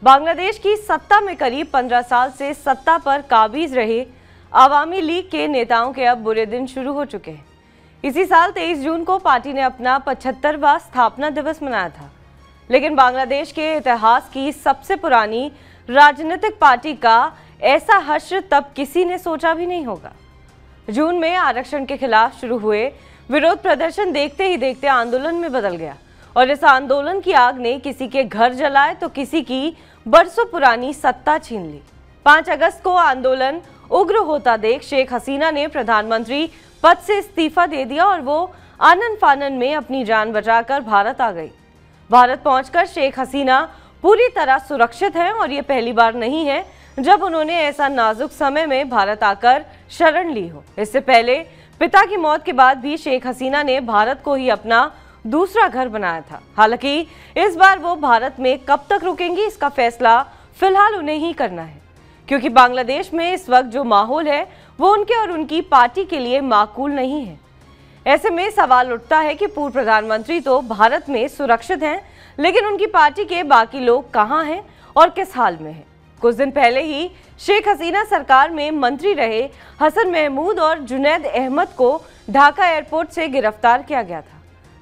बांग्लादेश की सत्ता में करीब 15 साल से सत्ता पर काबिज रहे अवामी लीग के नेताओं के अब बुरे दिन शुरू हो चुके हैं। इसी साल 23 जून को पार्टी ने अपना 75वां स्थापना दिवस मनाया था, लेकिन बांग्लादेश के इतिहास की सबसे पुरानी राजनीतिक पार्टी का ऐसा हश्र तब किसी ने सोचा भी नहीं होगा। जून में आरक्षण के खिलाफ शुरू हुए विरोध प्रदर्शन देखते ही देखते आंदोलन में बदल गया और इस आंदोलन की आग ने किसी के घर जलाए तो किसी की बरसों पुरानी सत्ता छीन ली। 5 अगस्त को आंदोलन उग्र होता देख शेख हसीना ने प्रधानमंत्री पद से इस्तीफा दे दिया और वो आनन फानन में अपनी जान बचाकर भारत आ गई। भारत पहुंचकर शेख हसीना पूरी तरह सुरक्षित हैं और ये पहली बार नहीं है जब उन्होंने ऐसा नाजुक समय में भारत आकर शरण ली हो। इससे पहले पिता की मौत के बाद भी शेख हसीना ने भारत को ही अपना दूसरा घर बनाया था। हालांकि इस बार वो भारत में कब तक रुकेंगी इसका फैसला फिलहाल उन्हें ही करना है, क्योंकि बांग्लादेश में इस वक्त जो माहौल है वो उनके और उनकी पार्टी के लिए माकूल नहीं है। ऐसे में सवाल उठता है कि पूर्व प्रधानमंत्री तो भारत में सुरक्षित हैं, लेकिन उनकी पार्टी के बाकी लोग कहां हैं और किस हाल में हैं। कुछ दिन पहले ही शेख हसीना सरकार में मंत्री रहे हसन महमूद और जुनैद अहमद को ढाका एयरपोर्ट से गिरफ्तार किया गया था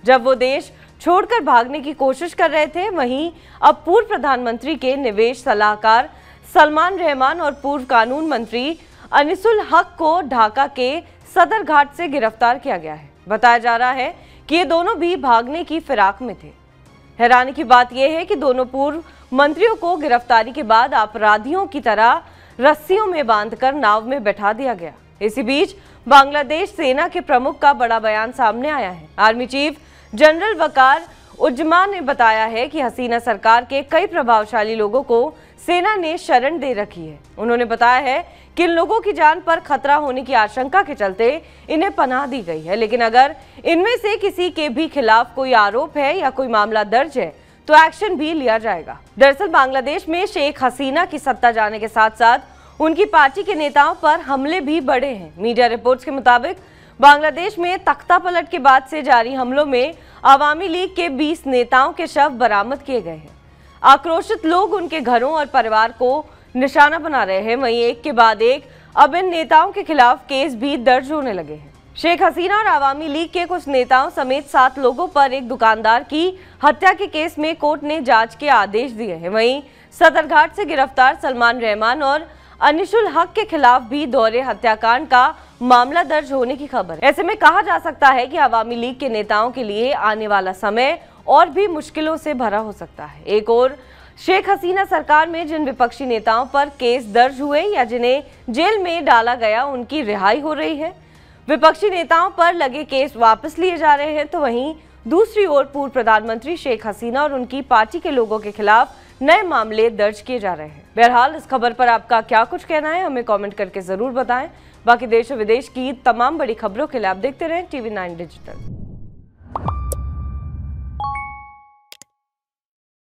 जब वो देश छोड़कर भागने की कोशिश कर रहे थे। वहीं अब पूर्व प्रधानमंत्री के निवेश सलाहकार सलमान रहमान और पूर्व कानून मंत्री अनिसुल हक को ढाका के सदर घाट से गिरफ्तार किया गया है। बताया जा रहा है कि ये दोनों भी भागने की फिराक में थे। हैरानी की बात यह है कि दोनों पूर्व मंत्रियों को गिरफ्तारी के बाद अपराधियों की तरह रस्सियों में बांधकर नाव में बैठा दिया गया। इसी बीच बांग्लादेश सेना के प्रमुख का बड़ा बयान सामने आया है। आर्मी चीफ जनरल वकार उज्जमान ने बताया है कि हसीना सरकार के कई प्रभावशाली लोगों को सेना ने शरण दे रखी है। उन्होंने बताया है कि इन लोगों की जान पर खतरा होने की आशंका के चलते इन्हें पनाह दी गई है, लेकिन अगर इनमें से किसी के भी खिलाफ कोई आरोप है या कोई मामला दर्ज है तो एक्शन भी लिया जाएगा। दरअसल बांग्लादेश में शेख हसीना की सत्ता जाने के साथ साथ उनकी पार्टी के नेताओं पर हमले भी बढ़े हैं। मीडिया रिपोर्ट्स के मुताबिक बांग्लादेश में तख्ता पलट के बाद से जारी हमलों में अवामी लीग के 20 नेताओं के शव बरामद किए गए हैं। आक्रोशित लोग उनके घरों और परिवार को निशाना बना रहे हैं। वहीं एक के बाद एक अब इन नेताओं के खिलाफ केस भी दर्ज होने लगे हैं। शेख हसीना और अवामी लीग के कुछ नेताओं समेत 7 लोगों पर एक दुकानदार की हत्या के केस में कोर्ट ने जांच के आदेश दिए हैं। वहीं सदरघाट से गिरफ्तार सलमान रहमान और अनिसुल हक के खिलाफ भी दोहरे हत्याकांड का मामला दर्ज होने की खबर है। ऐसे में कहा जा सकता है कि अवामी लीग के नेताओं के लिए आने वाला समय और भी मुश्किलों से भरा हो सकता है। एक और शेख हसीना सरकार में जिन विपक्षी नेताओं पर केस दर्ज हुए या जिन्हें जेल में डाला गया उनकी रिहाई हो रही है। विपक्षी नेताओं पर लगे केस वापस लिए जा रहे हैं, तो वहीं दूसरी ओर पूर्व प्रधानमंत्री शेख हसीना और उनकी पार्टी के लोगों के खिलाफ नए मामले दर्ज किए जा रहे हैं। बहरहाल इस खबर पर आपका क्या कुछ कहना है हमें कमेंट करके जरूर बताएं। बाकी देश और विदेश की तमाम बड़ी खबरों के लिए आप देखते रहें TV9 डिजिटल।